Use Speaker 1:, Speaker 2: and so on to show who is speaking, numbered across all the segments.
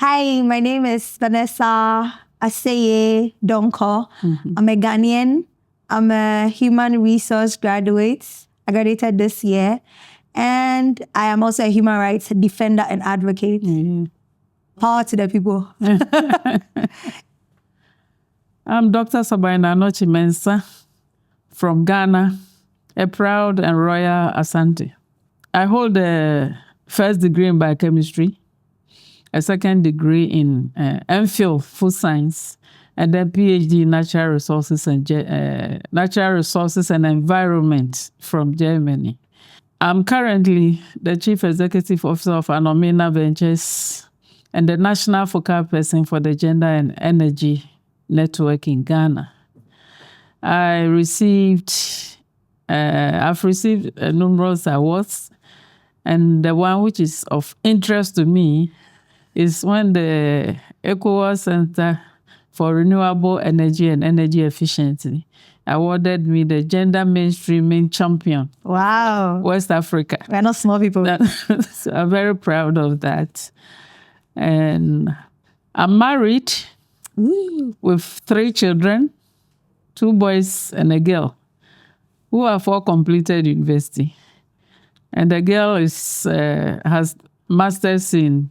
Speaker 1: Hi, my name is Vanessa Aseye Donkor. I'm a Ghanaian. I'm a human resource graduate. I graduated this year. And I am also a human rights defender and advocate. Power to the people.
Speaker 2: I'm Dr. Sabina Anokye Mensah from Ghana, a proud and royal Asante. I hold a first degree in biochemistry, a second degree in MPhil food science, and then PhD in natural resources and environment from Germany. I'm currently the Chief Executive Officer of Anomina Ventures and the National Focal Person for the Gender and Energy Network in Ghana. I've received numerous awards, and the one which is of interest to me is when the ECOWAS Center for Renewable Energy and Energy Efficiency awarded me the Gender Mainstreaming Champion.
Speaker 1: Wow.
Speaker 2: West Africa.
Speaker 1: We're not small people.
Speaker 2: So I'm very proud of that. And I'm married with 3 children, 2 boys and a girl, who have all completed university. And the girl has masters in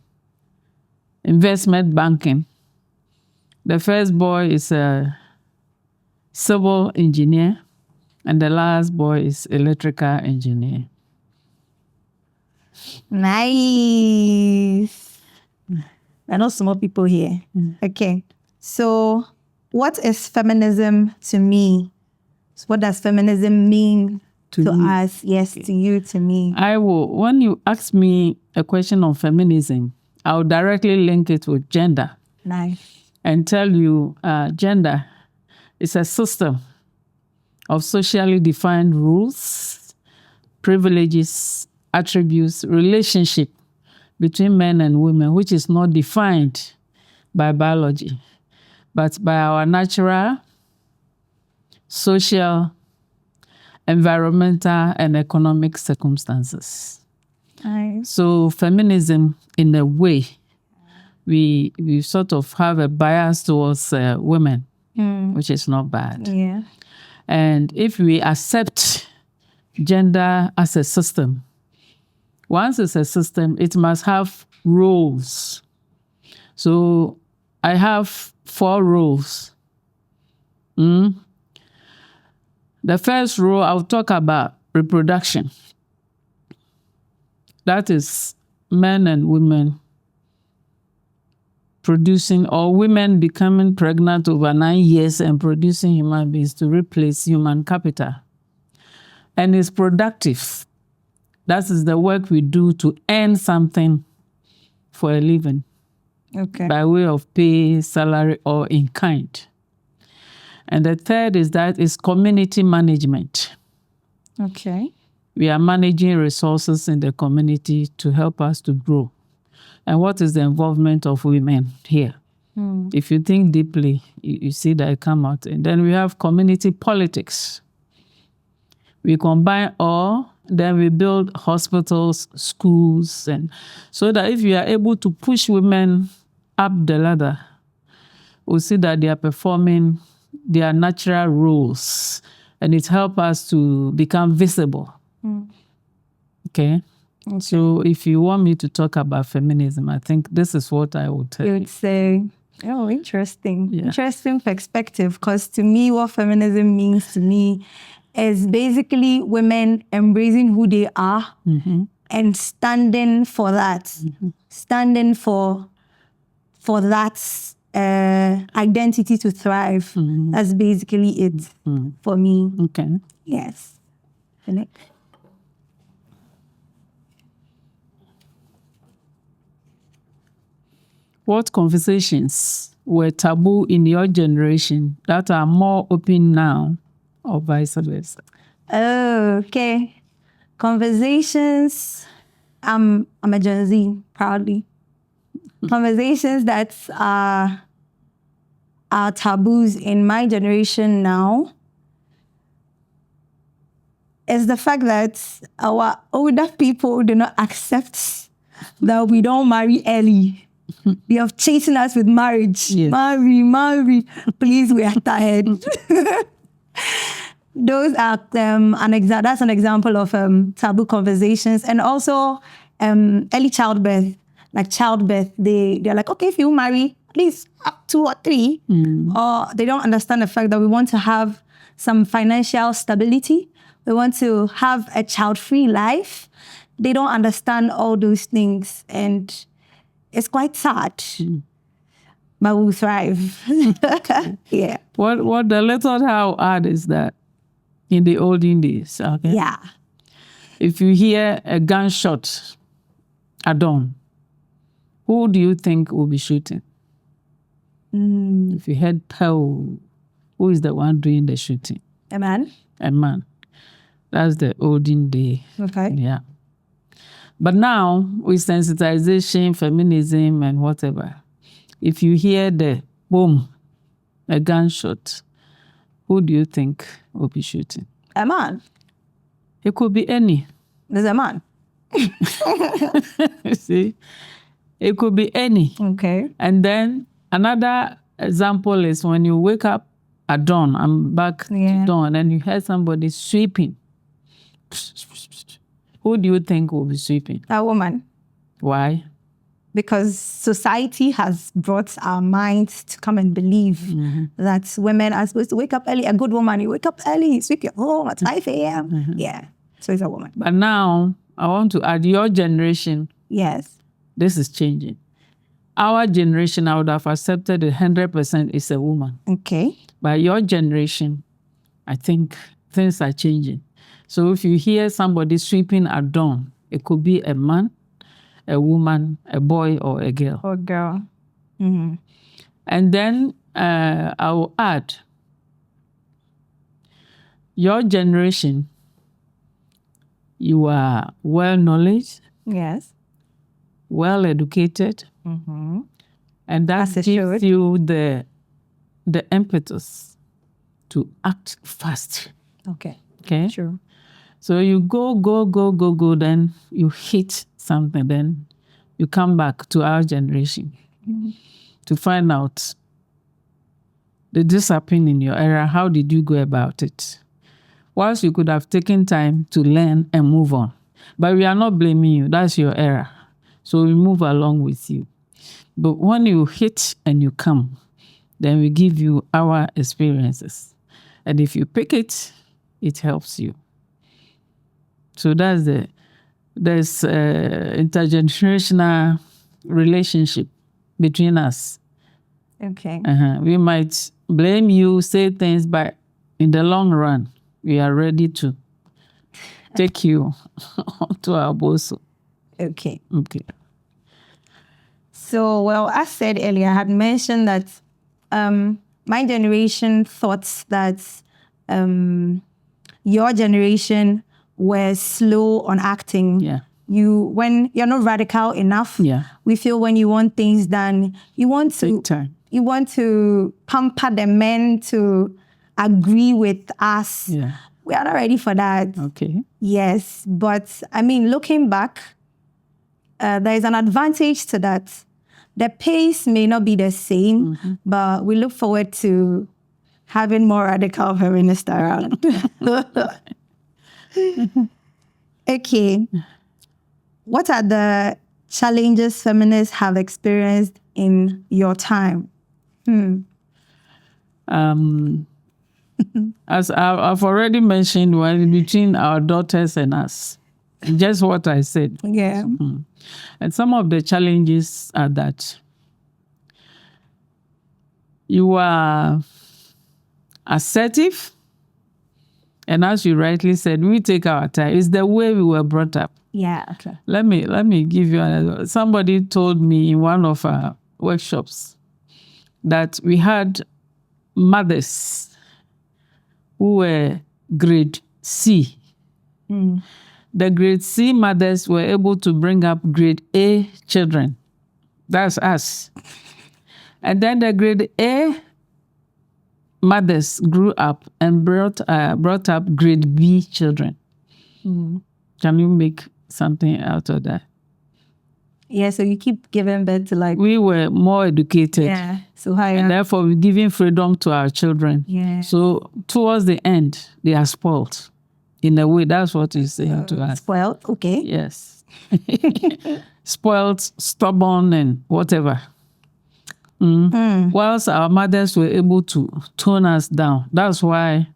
Speaker 2: investment banking. The first boy is a civil engineer, and the last boy is electrical engineer.
Speaker 1: Nice. We're not small people here. Okay. So what is feminism to me? So what does feminism mean to us? Yes, to you, to me.
Speaker 2: When you ask me a question on feminism, I'll directly link it with gender.
Speaker 1: Nice.
Speaker 2: And tell you gender is a system of socially defined rules, privileges, attributes, relationship between men and women, which is not defined by biology, but by our natural, social, environmental, and economic circumstances.
Speaker 1: Nice.
Speaker 2: So feminism, in a way, we sort of have a bias towards women, which is not bad.
Speaker 1: Yeah.
Speaker 2: And if we accept gender as a system, once it's a system, it must have roles. So I have 4 roles. The first role, I'll talk about reproduction. That is men and women producing, or women becoming pregnant over 9 years and producing human beings to replace human capital. And it's productive. That is the work we do to earn something for a living.
Speaker 1: Okay.
Speaker 2: By way of pay, salary, or in kind. And the third is that it's community management.
Speaker 1: Okay.
Speaker 2: We are managing resources in the community to help us to grow. And what is the involvement of women here? If you think deeply, you see that it come out. And then we have community politics. We combine all, then we build hospitals, schools, and so that if you are able to push women up the ladder, we'll see that they are performing their natural roles, and it helps us to become visible. Okay? So if you want me to talk about feminism, I think this is what I would tell you.
Speaker 1: You would say, oh, interesting.
Speaker 2: Yeah.
Speaker 1: Interesting perspective, because to me, what feminism means to me is basically women embracing who they are and standing for that. Standing for that identity to thrive. That's basically it for me.
Speaker 2: Okay.
Speaker 1: Yes. Philip?
Speaker 2: What conversations were taboo in your generation that are more open now, or vice versa?
Speaker 1: Oh, okay. Conversations. I'm a Gen Z, proudly. Conversations that are taboos in my generation now is the fact that our older people do not accept that we don't marry early. They are chasing us with marriage.
Speaker 2: Yes.
Speaker 1: Marry. Please, we are tired. Those are that's an example of taboo conversations, and also early childbirth. Like childbirth, they're like, okay, if you marry, at least up 2 or 3, or they don't understand the fact that we want to have some financial stability. We want to have a child-free life. They don't understand all those things, and it's quite sad. But we'll thrive. Yeah.
Speaker 2: What the little how hard is that in the olden days? Okay.
Speaker 1: Yeah.
Speaker 2: If you hear a gunshot at dawn, who do you think will be shooting? If you heard pow, who is the one doing the shooting?
Speaker 1: A man.
Speaker 2: A man. That's the olden day.
Speaker 1: Okay.
Speaker 2: Yeah. But now, with sensitization, feminism, and whatever, if you hear the boom, a gunshot, who do you think will be shooting?
Speaker 1: A man.
Speaker 2: It could be any.
Speaker 1: There's a man.
Speaker 2: See? It could be any.
Speaker 1: Okay.
Speaker 2: And then another example is when you wake up at dawn, I'm back to dawn, and you hear somebody sweeping. Who do you think will be sweeping?
Speaker 1: A woman.
Speaker 2: Why?
Speaker 1: Because society has brought our minds to come and believe that women are supposed to wake up early. A good woman, you wake up early, you sweep your home at 5 a.m. Yeah. So it's a woman.
Speaker 2: But now, I want to add your generation.
Speaker 1: Yes.
Speaker 2: This is changing. Our generation, I would have accepted 100% is a woman.
Speaker 1: Okay.
Speaker 2: But your generation, I think things are changing. So if you hear somebody sweeping at dawn, it could be a man, a woman, a boy, or a girl.
Speaker 1: Or girl.
Speaker 2: And then I will add, your generation, you are well-knowledge,
Speaker 1: Yes.
Speaker 2: well-educated, and that gives you the impetus to act fast.
Speaker 1: Okay.
Speaker 2: Okay?
Speaker 1: Sure.
Speaker 2: So you go, then you hit something, then you come back to our generation to find out, did this happen in your era? How did you go about it? Whilst you could have taken time to learn and move on. But we are not blaming you. That's your era. So we move along with you. But when you hit and you come, then we give you our experiences. And if you pick it, it helps you. So there's intergenerational relationship between us.
Speaker 1: Okay.
Speaker 2: We might blame you, say things, but in the long run, we are ready to take you to our bosom.
Speaker 1: Okay.
Speaker 2: Okay.
Speaker 1: So, well, as said earlier, I had mentioned that my generation thought that your generation were slow on acting.
Speaker 2: Yeah.
Speaker 1: When you're not radical enough,
Speaker 2: Yeah.
Speaker 1: we feel when you want things done, you want to
Speaker 2: Take time.
Speaker 1: You want to pamper the men to agree with us.
Speaker 2: Yeah.
Speaker 1: We are not ready for that.
Speaker 2: Okay.
Speaker 1: Yes, but I mean, looking back, there is an advantage to that. The pace may not be the same, but we look forward to having more radical feminists around. Okay. What are the challenges feminists have experienced in your time?
Speaker 2: As I've already mentioned, between our daughters and us, just what I said.
Speaker 1: Yeah.
Speaker 2: And some of the challenges are that you are assertive, and as you rightly said, we take our time. It's the way we were brought up.
Speaker 1: Yeah. Okay.
Speaker 2: Let me give you another. Somebody told me in one of our workshops that we had mothers who were grade C. The grade C mothers were able to bring up grade A children. That's us. And then the grade A mothers grew up and brought up grade B children. Can you make something out of that?
Speaker 1: Yeah, so you keep giving birth to like...
Speaker 2: We were more educated.
Speaker 1: Yeah, so higher.
Speaker 2: And therefore, we're giving freedom to our children.
Speaker 1: Yeah.
Speaker 2: So towards the end, they are spoiled. In a way, that's what you're saying to us.
Speaker 1: Spoiled, okay.
Speaker 2: Yes. Spoiled, stubborn, and whatever. Whilst our mothers were able to tone us down. That's why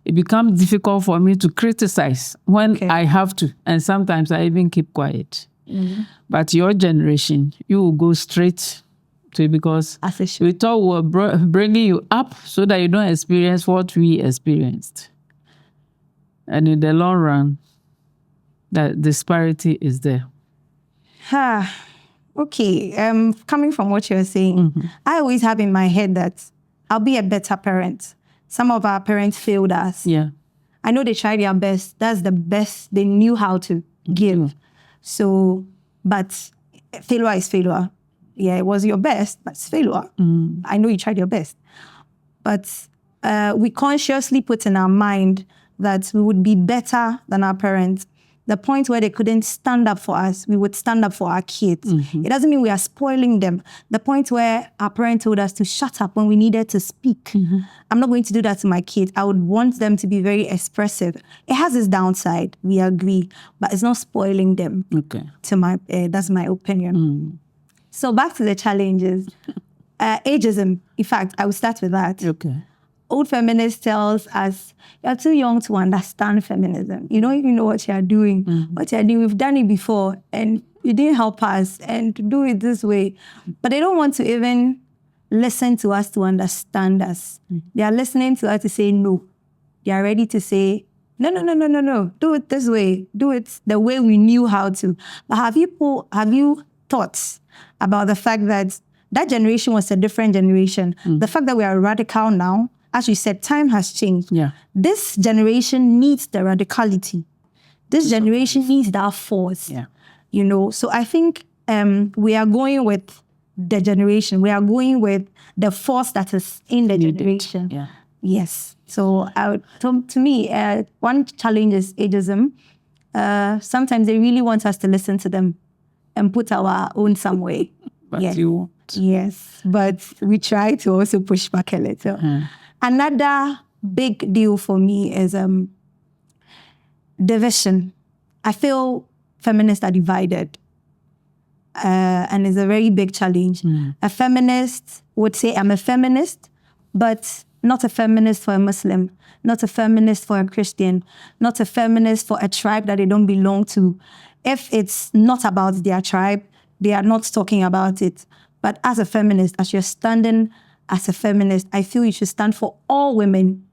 Speaker 2: it becomes difficult for me to criticize when I have to. And sometimes I even keep quiet. But your generation, you will go straight to it because we thought we were bringing you up so that you don't experience what we experienced. And in the long run, that disparity is there.
Speaker 1: Okay, coming from what you're saying, I always have in my head that I'll be a better parent. Some of our parents failed us.
Speaker 2: Yeah.
Speaker 1: I know they tried their best. That's the best they knew how to give. So, but failure is failure. Yeah, it was your best, but it's failure. I know you tried your best. But we consciously put in our mind that we would be better than our parents. The point where they couldn't stand up for us, we would stand up for our kids. It doesn't mean we are spoiling them. The point where our parents told us to shut up when we needed to speak. I'm not going to do that to my kids. I would want them to be very expressive. It has its downside, we agree, but it's not spoiling them.
Speaker 2: Okay.
Speaker 1: That's my opinion. So back to the challenges. Ageism, in fact, I will start with that.
Speaker 2: Okay.
Speaker 1: Old feminist tells us, you're too young to understand feminism. You don't even know what you're doing. What you're doing, we've done it before, and you didn't help us, and to do it this way. But they don't want to even listen to us to understand us. They are listening to us to say no. They are ready to say, no. Do it this way. Do it the way we knew how to. But have you thought about the fact that that generation was a different generation? The fact that we are radical now, as you said, time has changed.
Speaker 2: Yeah.
Speaker 1: This generation needs the radicality. This generation needs that force.
Speaker 2: Yeah.
Speaker 1: You know, so I think we are going with the generation. We are going with the force that is in the generation.
Speaker 2: Yeah.
Speaker 1: Yes. So to me, one challenge is ageism. Sometimes they really want us to listen to them and put our own some way.
Speaker 2: But you won't.
Speaker 1: Yes, but we try to also push back a little. Another big deal for me is division. I feel feminists are divided, and it's a very big challenge. A feminist would say, I'm a feminist, but not a feminist for a Muslim, not a feminist for a Christian, not a feminist for a tribe that they don't belong to. If it's not about their tribe, they are not talking about it. But as a feminist, as you're standing as a feminist, I feel you should stand for all women,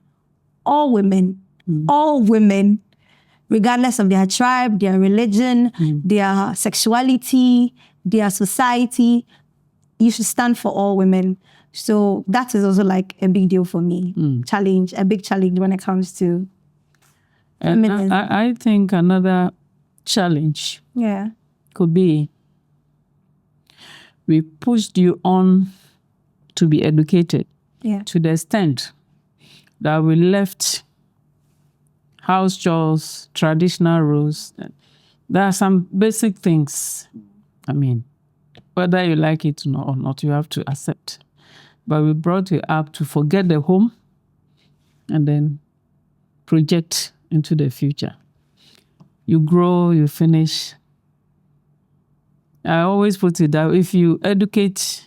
Speaker 1: regardless of their tribe, their religion, their sexuality, their society. You should stand for all women. So that is also like a big deal for me. A big challenge when it comes to feminism.
Speaker 2: I think another challenge could be we pushed you on to be educated to the extent that we left house chores, traditional rules. There are some basic things. I mean, whether you like it or not, you have to accept. But we brought you up to forget the home and then project into the future. You grow, you finish. I always put it that if you educate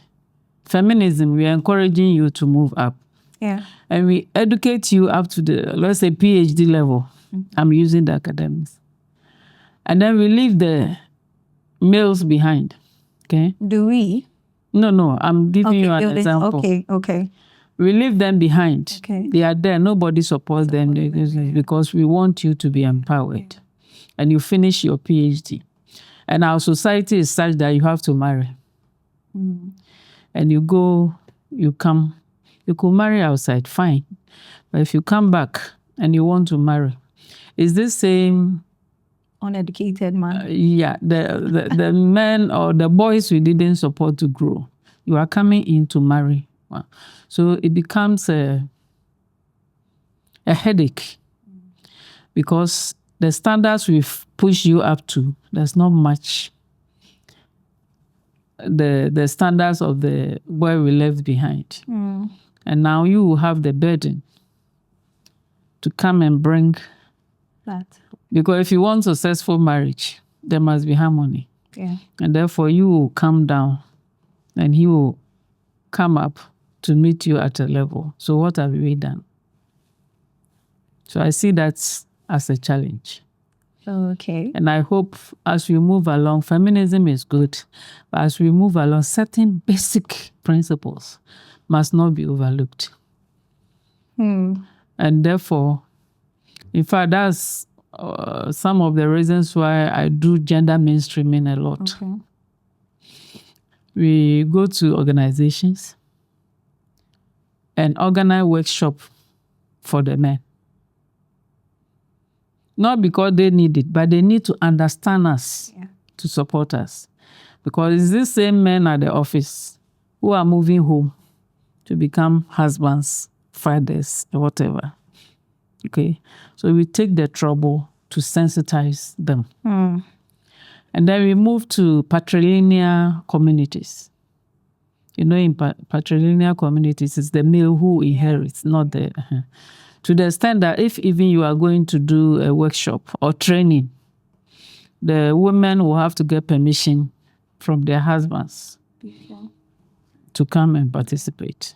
Speaker 2: feminism, we are encouraging you to move up.
Speaker 1: Yeah.
Speaker 2: And we educate you up to the, let's say, PhD level. I'm using the academics. And then we leave the males behind. Okay?
Speaker 1: Do we?
Speaker 2: No, I'm giving you an example.
Speaker 1: Okay.
Speaker 2: We leave them behind.
Speaker 1: Okay.
Speaker 2: They are there. Nobody supports them because we want you to be empowered. And you finish your PhD. And our society is such that you have to marry. And you go, you come, you could marry outside, fine. But if you come back and you want to marry, it's the same
Speaker 1: uneducated man.
Speaker 2: The men or the boys we didn't support to grow. You are coming in to marry. So it becomes a headache because the standards we've pushed you up to, there's not much the standards of the boy we left behind. And now you will have the burden to come and bring
Speaker 1: that.
Speaker 2: Because if you want successful marriage, there must be harmony.
Speaker 1: Yeah.
Speaker 2: And therefore you will come down and he will come up to meet you at a level. So what have we done? So I see that as a challenge.
Speaker 1: Okay.
Speaker 2: And I hope as we move along, feminism is good, but as we move along, certain basic principles must not be overlooked. And therefore, in fact, that's some of the reasons why I do gender mainstreaming a lot.
Speaker 1: Okay.
Speaker 2: We go to organizations and organize workshop for the men. Not because they need it, but they need to understand us to support us. Because it's these same men at the office who are moving home to become husbands, fathers, or whatever. Okay? So we take the trouble to sensitize them. And then we move to patrilineal communities. You know, in patrilineal communities, it's the male who inherits, not the... To the extent that if even you are going to do a workshop or training, the women will have to get permission from their husbands to come and participate.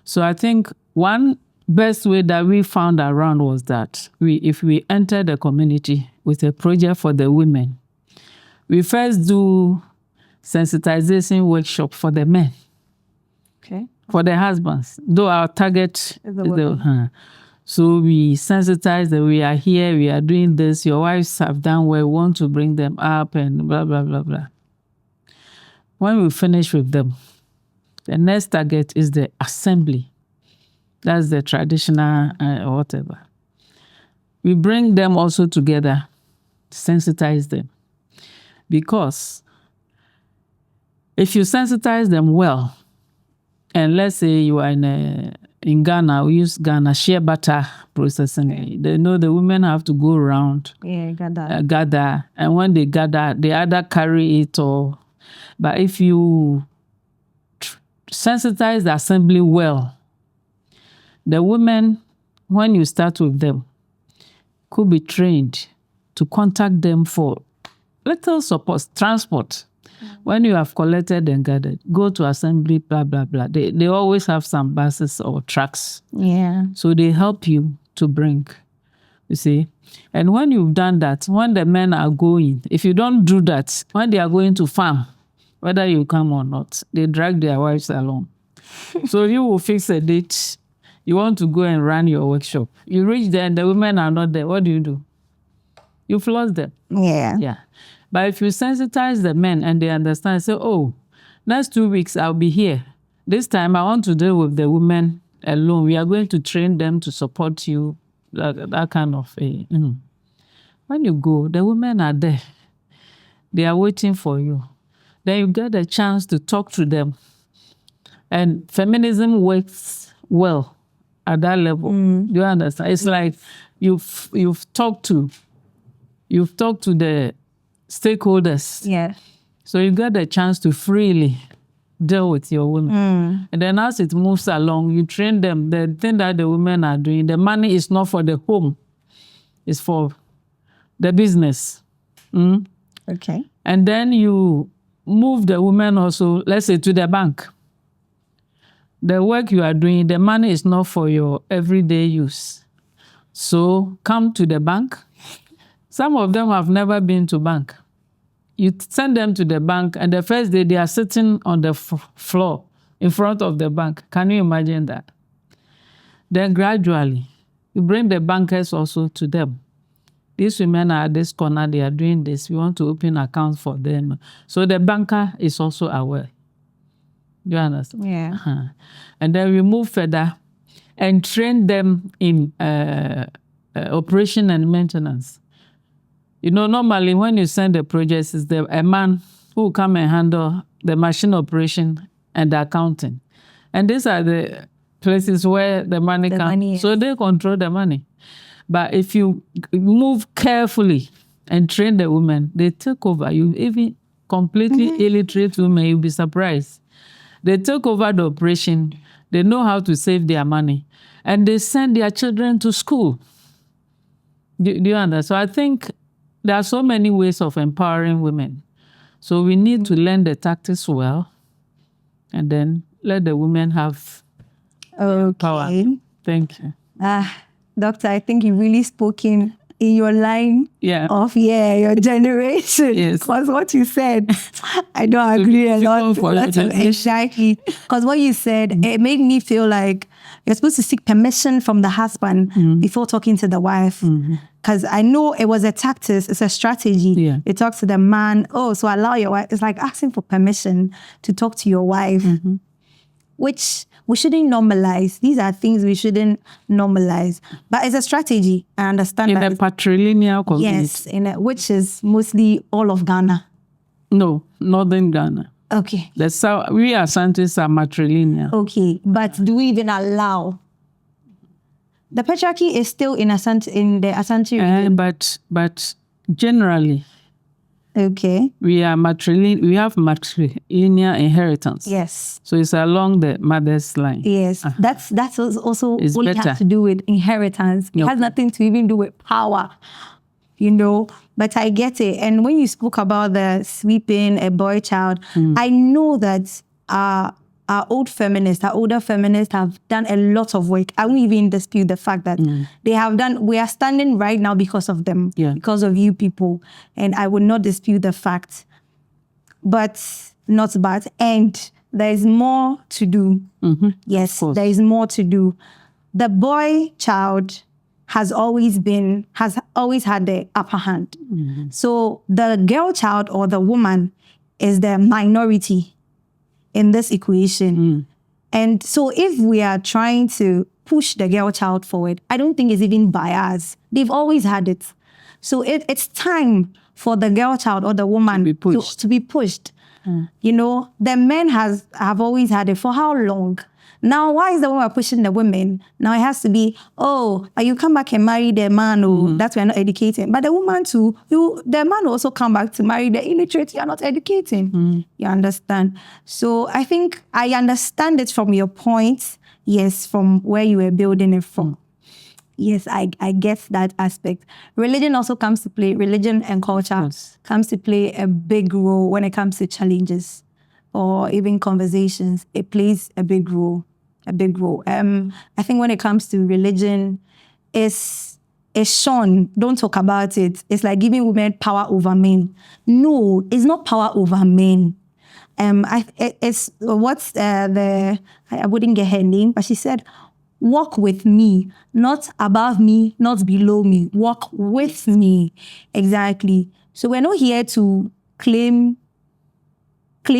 Speaker 2: So I think one best way that we found around was that if we enter the community with a project for the women, we first do sensitization workshop for the men.
Speaker 1: Okay.
Speaker 2: For the husbands, though our target is the so we sensitize that we are here, we are doing this, your wives have done well, we want to bring them up and blah, blah, blah, blah. When we finish with them, the next target is the assembly. That's the traditional whatever. We bring them also together, sensitize them. Because if you sensitize them well, and let's say you are in Ghana, we use Ghana shea butter processing. Okay. They know the women have to go around, gather, and when they gather, they either carry it or. But if you sensitize the assembly well, the women, when you start with them, could be trained to contact them for little support, transport. When you have collected and gathered, go to assembly, blah, blah, blah. They always have some buses or trucks.
Speaker 1: Yeah.
Speaker 2: So they help you to bring, you see. And when you've done that, when the men are going, if you don't do that, when they are going to farm, whether you come or not, they drag their wives along. So you will fix a date. You want to go and run your workshop. You reach there and the women are not there. What do? You floss them.
Speaker 1: Yeah.
Speaker 2: Yeah. But if you sensitize the men and they understand, say, oh, next 2 weeks I'll be here. This time I want to deal with the women alone. We are going to train them to support you, that kind of a. When you go, the women are there. They are waiting for you. Then you get a chance to talk to them. And feminism works well at that level. Do you understand? It's like you've talked to the stakeholders.
Speaker 1: Yeah.
Speaker 2: So you get a chance to freely deal with your women. And then as it moves along, you train them. The thing that the women are doing, the money is not for the home. It's for the business.
Speaker 1: Okay.
Speaker 2: And then you move the women also, let's say, to the bank. The work you are doing, the money is not for your everyday use. So come to the bank. Some of them have never been to bank. You send them to the bank, and the first day they are sitting on the floor in front of the bank. Can you imagine that? Then gradually, you bring the bankers also to them. These women are at this corner, they are doing this. We want to open accounts for them. So the banker is also aware. Do you understand?
Speaker 1: Yeah.
Speaker 2: And then we move further and train them in operation and maintenance. You know, normally when you send the projects, it's a man who will come and handle the machine operation and the accounting. And these are the places where the money comes. So they control the money. But if you move carefully and train the women, they take over. You even completely illiterate women, you'll be surprised. They take over the operation. They know how to save their money. And they send their children to school. Do you understand? So I think there are so many ways of empowering women. So we need to learn the tactics well and then let the women have power. Thank you.
Speaker 1: Doctor, I think you really spoken in your line of your generation.
Speaker 2: Yes.
Speaker 1: Because what you said, I don't agree a lot. Exactly. Because what you said, it made me feel like you're supposed to seek permission from the husband before talking to the wife. Because I know it was a tactic, it's a strategy.
Speaker 2: Yeah.
Speaker 1: It talks to the man, so allow your wife. It's like asking for permission to talk to your wife, which we shouldn't normalize. These are things we shouldn't normalize. But it's a strategy. I understand that.
Speaker 2: In a patrilineal community.
Speaker 1: Yes, which is mostly all of Ghana.
Speaker 2: No, northern Ghana.
Speaker 1: Okay.
Speaker 2: We Asantes are matrilineal.
Speaker 1: Okay, but do we even allow? The patriarchy is still in the Asante region.
Speaker 2: But generally,
Speaker 1: okay,
Speaker 2: we have matrilineal inheritance.
Speaker 1: Yes.
Speaker 2: So it's along the mother's line.
Speaker 1: Yes. That's also
Speaker 2: it's
Speaker 1: only
Speaker 2: better.
Speaker 1: has to do with inheritance. It has nothing to even do with power. But I get it. And when you spoke about the sweeping a boy child, I know that our older feminists have done a lot of work. I won't even dispute the fact that they have done. We are standing right now because of them, because of you people. And I would not dispute the fact. But and there is more to do. Yes, there is more to do. The boy child has always had the upper hand. So the girl child or the woman is the minority in this equation. And so if we are trying to push the girl child forward, I don't think it's even by us. They've always had it. So it's time for the girl child or the woman to be pushed. The men have always had it. For how long? Now, why is the woman pushing the women? Now it has to be, you come back and marry the man, that we're not educating. But the woman too, the man will also come back to marry the illiterate you're not educating. You understand? So I think I understand it from your point, yes, from where you were building it from. Yes, I get that aspect. Religion also comes to play, religion and culture comes to play a big role when it comes to challenges or even conversations. It plays a big role. I think when it comes to religion, it's shown. Don't talk about it. It's like giving women power over men. No, it's not power over men. I wouldn't get her name, but she said, walk with me, not above me, not below me. Walk with me. Exactly. So we're not here to claim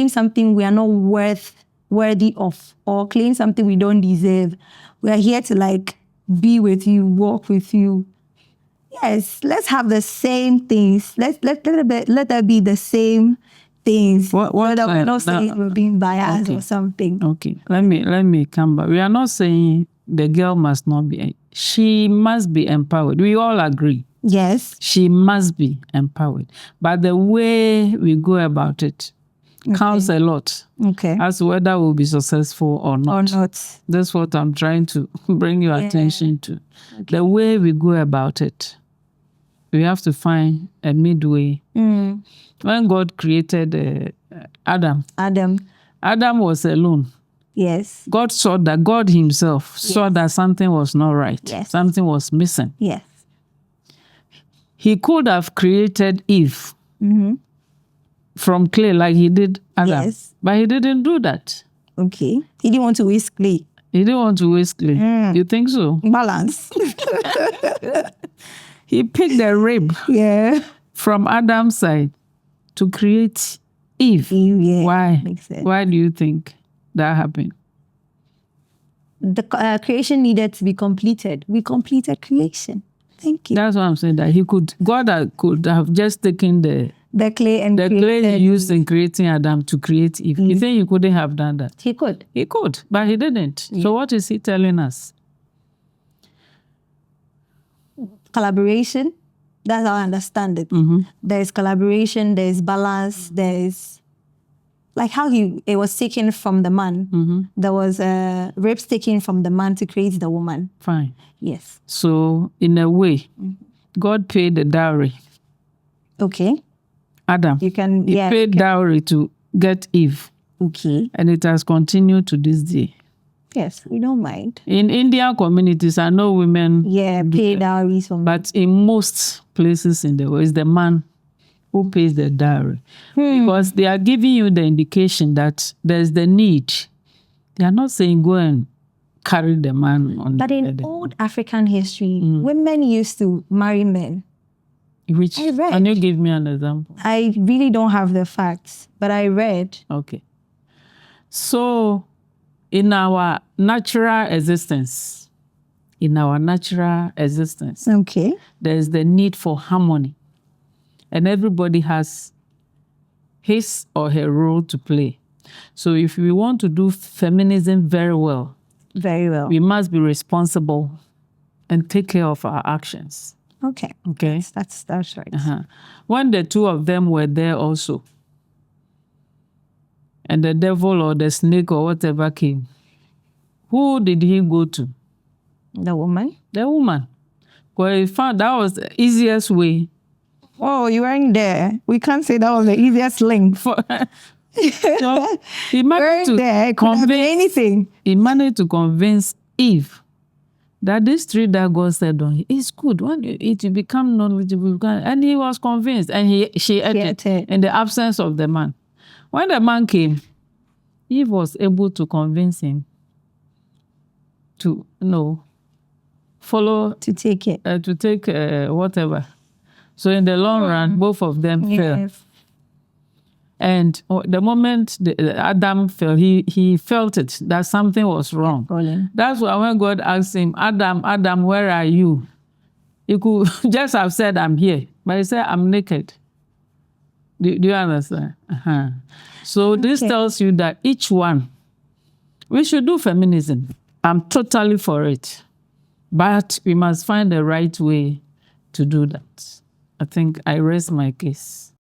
Speaker 1: something we are not worthy of, or claim something we don't deserve. We are here to be with you, walk with you. Yes, let's have the same things. Let there be the same things. We're not saying we're being biased or something.
Speaker 2: Okay, let me come back. We are not saying the girl must not be. She must be empowered. We all agree.
Speaker 1: Yes.
Speaker 2: She must be empowered. But the way we go about it counts a lot as to whether we'll be successful or not. That's what I'm trying to bring your attention to. The way we go about it, we have to find a midway. When God created Adam was alone.
Speaker 1: Yes.
Speaker 2: God himself saw that something was not right.
Speaker 1: Yes.
Speaker 2: Something was missing.
Speaker 1: Yes.
Speaker 2: He could have created Eve from clay like he did Adam.
Speaker 1: Yes.
Speaker 2: But he didn't do that.
Speaker 1: Okay. He didn't want to waste clay.
Speaker 2: You think so?
Speaker 1: Balance.
Speaker 2: He picked the rib from Adam's side to create Eve. Why?
Speaker 1: Makes sense.
Speaker 2: Why do you think that happened?
Speaker 1: The creation needed to be completed. We completed creation. Thank you.
Speaker 2: That's what I'm saying. That God could have just taken the
Speaker 1: clay and
Speaker 2: the clay he used in creating Adam to create Eve. You think he couldn't have done that?
Speaker 1: He could,
Speaker 2: but he didn't. So what is he telling us?
Speaker 1: Collaboration. That's how I understand it. There's collaboration, there's balance, there's like how it was taken from the man. There was rapes taken from the man to create the woman.
Speaker 2: Fine.
Speaker 1: Yes.
Speaker 2: So in a way, God paid the dowry.
Speaker 1: Okay.
Speaker 2: Adam.
Speaker 1: You can.
Speaker 2: He paid dowry to get Eve.
Speaker 1: Okay.
Speaker 2: And it has continued to this day.
Speaker 1: Yes, we don't mind.
Speaker 2: In Indian communities, I know women
Speaker 1: pay dowries from.
Speaker 2: But in most places in the world, it's the man who pays the dowry. Because they are giving you the indication that there's the need. They are not saying go and carry the man on.
Speaker 1: But in old African history, women used to marry men.
Speaker 2: Which,
Speaker 1: I read.
Speaker 2: Can you give me an example?
Speaker 1: I really don't have the facts, but I read.
Speaker 2: Okay. So, in our natural existence,
Speaker 1: okay,
Speaker 2: there's the need for harmony. And everybody has his or her role to play. So if we want to do feminism very well, we must be responsible and take care of our actions.
Speaker 1: Okay. That's right.
Speaker 2: When the two of them were there also, and the devil or the snake or whatever came, who did he go to?
Speaker 1: The woman.
Speaker 2: The woman. Well, he found that was the easiest way.
Speaker 1: Oh, you weren't there. We can't say that was the easiest link.
Speaker 2: So he managed to convince
Speaker 1: anything.
Speaker 2: He managed to convince Eve that this tree that God said on is good. When you eat, you become knowledgeable. And he was convinced, and she ate it in the absence of the man. When the man came, Eve was able to convince him to follow,
Speaker 1: to take it,
Speaker 2: whatever. So in the long run, both of them fell. And the moment Adam fell, he felt it, that something was wrong. That's why when God asked him, Adam, where are you? He could just have said, I'm here. But he said, I'm naked. Do you understand? So this tells you that each one, we should do feminism. I'm totally for it. But we must find the right way to do that. I think I rest my case.